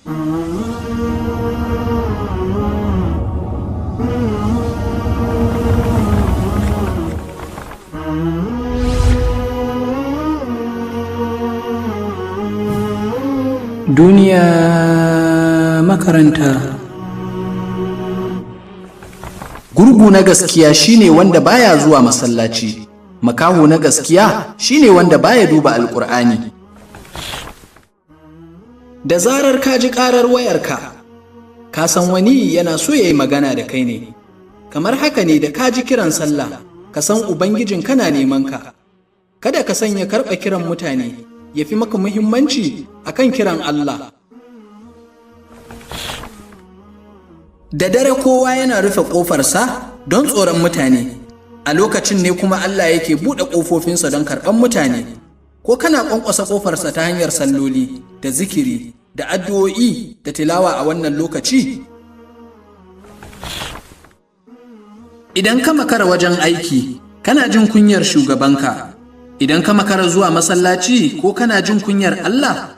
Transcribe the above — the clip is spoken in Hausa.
Duniya makaranta. Gurgu na gaskiya shine wanda baya zuwa masallaci. Makaho na gaskiya shine wanda baya duba Alƙur'ani. Da zarar ka ji ƙarar wayarka, ka san wani yana so ya yi magana da kai ne. Kamar haka ne da ka ji kiran sallah, ka san Ubangijin kana neman ka. Kada ka sanya karɓa kiran mutane ya fi maka muhimmanci akan kiran Allah. Da dare kowa yana rufe ƙofarsa don tsoron mutane, a lokacin ne kuma Allah yake buɗe ƙofofinsa don karɓan mutane. Ko kana ƙwanƙwasa ƙofarsa ta hanyar salloli da zikiri da addu'o'i da tilawa a wannan lokaci? Idan ka makara wajen aiki, kana jin kunyar shugabanka. Idan ka makara zuwa masallaci ko kana jin kunyar Allah,